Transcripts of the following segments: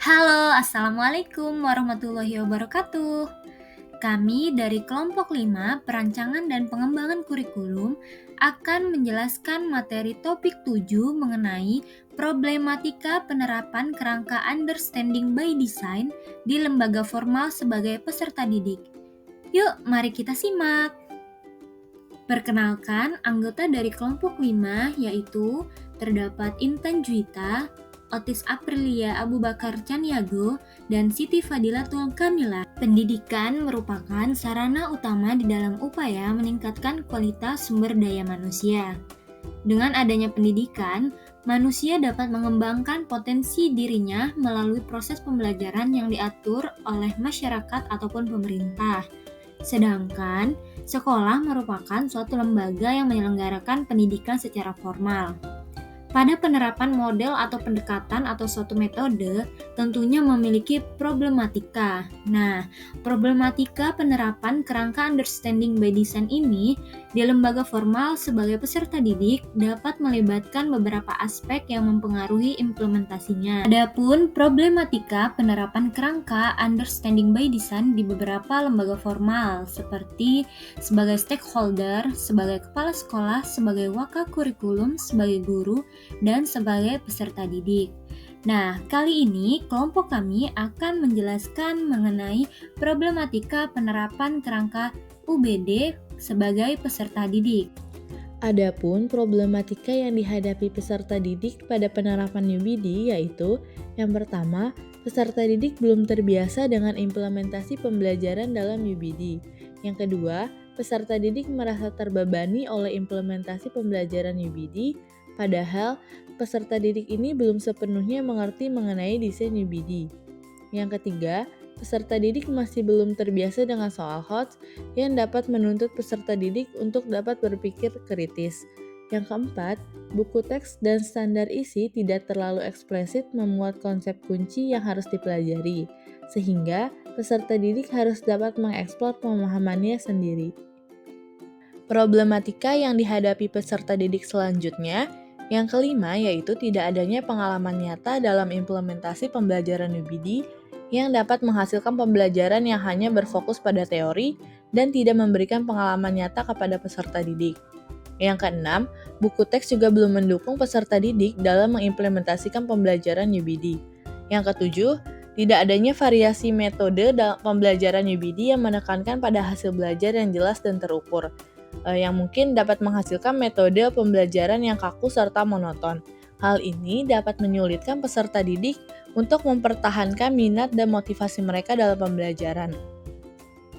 Halo, Assalamualaikum warahmatullahi wabarakatuh. Kami dari kelompok 5 Perancangan dan Pengembangan Kurikulum akan menjelaskan materi topik 7 mengenai problematika penerapan kerangka understanding by design di lembaga formal sebagai peserta didik. Yuk, mari kita simak. Perkenalkan, anggota dari kelompok 5 yaitu terdapat Intan Juwita, Otis Aprilia Abu Bakar Caniago, dan Siti Fadilatul Kamila. Pendidikan merupakan sarana utama di dalam upaya meningkatkan kualitas sumber daya manusia. Dengan adanya pendidikan, manusia dapat mengembangkan potensi dirinya melalui proses pembelajaran yang diatur oleh masyarakat ataupun pemerintah. Sedangkan sekolah merupakan suatu lembaga yang menyelenggarakan pendidikan secara formal. Pada penerapan model atau pendekatan atau suatu metode tentunya memiliki problematika. Nah, problematika penerapan kerangka understanding by design ini di lembaga formal sebagai peserta didik dapat melibatkan beberapa aspek yang mempengaruhi implementasinya. Adapun problematika penerapan kerangka understanding by design di beberapa lembaga formal seperti sebagai stakeholder, sebagai kepala sekolah, sebagai wakakurikulum, sebagai guru, dan sebagai peserta didik. Nah, kali ini kelompok kami akan menjelaskan mengenai problematika penerapan kerangka UBD sebagai peserta didik. Adapun problematika yang dihadapi peserta didik pada penerapan UBD yaitu yang pertama, peserta didik belum terbiasa dengan implementasi pembelajaran dalam UBD. Yang kedua, peserta didik merasa terbebani oleh implementasi pembelajaran UBD, padahal peserta didik ini belum sepenuhnya mengerti mengenai desain UBD. Yang ketiga, peserta didik masih belum terbiasa dengan soal HOTS yang dapat menuntut peserta didik untuk dapat berpikir kritis. Yang keempat, buku teks dan standar isi tidak terlalu eksplisit memuat konsep kunci yang harus dipelajari, sehingga peserta didik harus dapat mengeksplor pemahamannya sendiri. Problematika yang dihadapi peserta didik selanjutnya, yang kelima yaitu tidak adanya pengalaman nyata dalam implementasi pembelajaran UBD yang dapat menghasilkan pembelajaran yang hanya berfokus pada teori dan tidak memberikan pengalaman nyata kepada peserta didik. Yang keenam, buku teks juga belum mendukung peserta didik dalam mengimplementasikan pembelajaran UBD. Yang ketujuh, tidak adanya variasi metode dalam pembelajaran UBD yang menekankan pada hasil belajar yang jelas dan terukur, yang mungkin dapat menghasilkan metode pembelajaran yang kaku serta monoton. Hal ini dapat menyulitkan peserta didik untuk mempertahankan minat dan motivasi mereka dalam pembelajaran.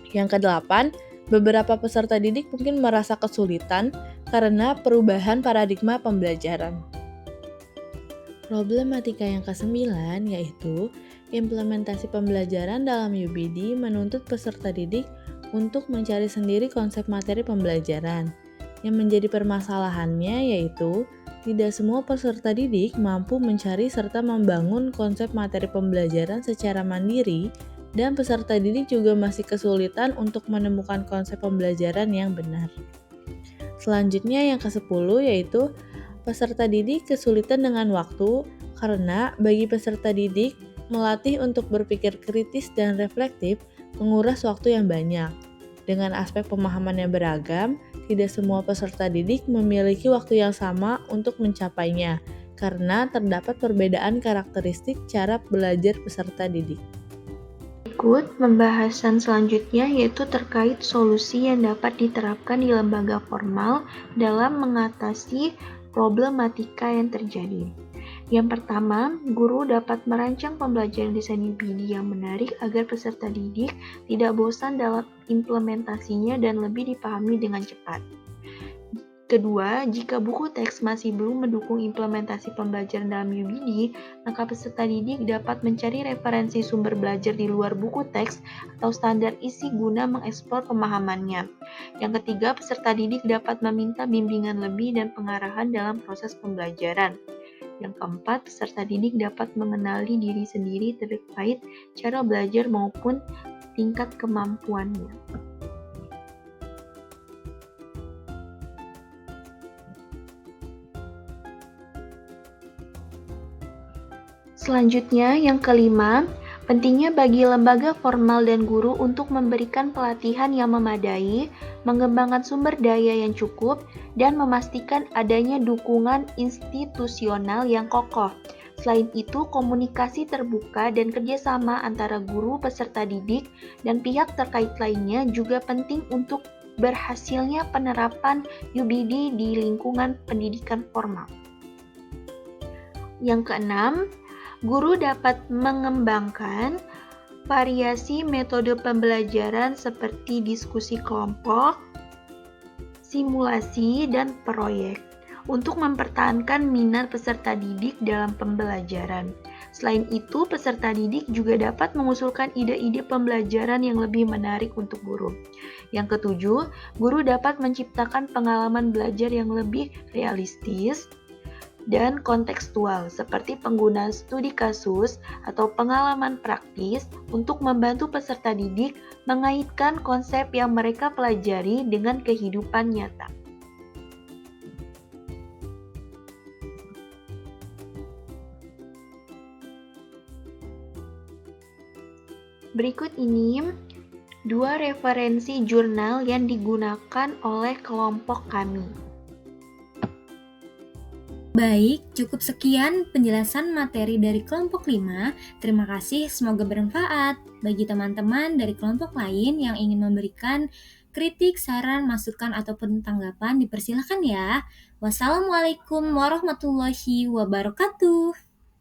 Yang kedelapan, beberapa peserta didik mungkin merasa kesulitan karena perubahan paradigma pembelajaran. Problematika yang kesembilan yaitu implementasi pembelajaran dalam UBD menuntut peserta didik untuk mencari sendiri konsep materi pembelajaran. Yang menjadi permasalahannya yaitu tidak semua peserta didik mampu mencari serta membangun konsep materi pembelajaran secara mandiri, dan peserta didik juga masih kesulitan untuk menemukan konsep pembelajaran yang benar. Selanjutnya yang ke-10 yaitu peserta didik kesulitan dengan waktu karena bagi peserta didik melatih untuk berpikir kritis dan reflektif menguras waktu yang banyak. Dengan aspek pemahaman yang beragam, tidak semua peserta didik memiliki waktu yang sama untuk mencapainya karena terdapat perbedaan karakteristik cara belajar peserta didik. Berikut pembahasan selanjutnya yaitu terkait solusi yang dapat diterapkan di lembaga formal dalam mengatasi problematika yang terjadi. Yang pertama, guru dapat merancang pembelajaran desain UBD yang menarik agar peserta didik tidak bosan dalam implementasinya dan lebih dipahami dengan cepat. Kedua, jika buku teks masih belum mendukung implementasi pembelajaran dalam UBD, maka peserta didik dapat mencari referensi sumber belajar di luar buku teks atau standar isi guna mengeksplor pemahamannya. Yang ketiga, peserta didik dapat meminta bimbingan lebih dan pengarahan dalam proses pembelajaran. Yang keempat, peserta didik dapat mengenali diri sendiri terkait cara belajar maupun tingkat kemampuannya. Selanjutnya, yang kelima, pentingnya bagi lembaga formal dan guru untuk memberikan pelatihan yang memadai, mengembangkan sumber daya yang cukup, dan memastikan adanya dukungan institusional yang kokoh. Selain itu, komunikasi terbuka dan kerjasama antara guru, peserta didik, dan pihak terkait lainnya juga penting untuk berhasilnya penerapan UBD di lingkungan pendidikan formal. Yang keenam, guru dapat mengembangkan variasi metode pembelajaran seperti diskusi kelompok, simulasi, dan proyek untuk mempertahankan minat peserta didik dalam pembelajaran. Selain itu, peserta didik juga dapat mengusulkan ide-ide pembelajaran yang lebih menarik untuk guru. Yang ketujuh, guru dapat menciptakan pengalaman belajar yang lebih realistis dan kontekstual, seperti penggunaan studi kasus atau pengalaman praktis untuk membantu peserta didik mengaitkan konsep yang mereka pelajari dengan kehidupan nyata. Berikut ini 2 referensi jurnal yang digunakan oleh kelompok kami. Baik, cukup sekian penjelasan materi dari kelompok 5. Terima kasih, semoga bermanfaat. Bagi teman-teman dari kelompok lain yang ingin memberikan kritik, saran, masukan, ataupun tanggapan, dipersilakan ya. Wassalamualaikum warahmatullahi wabarakatuh.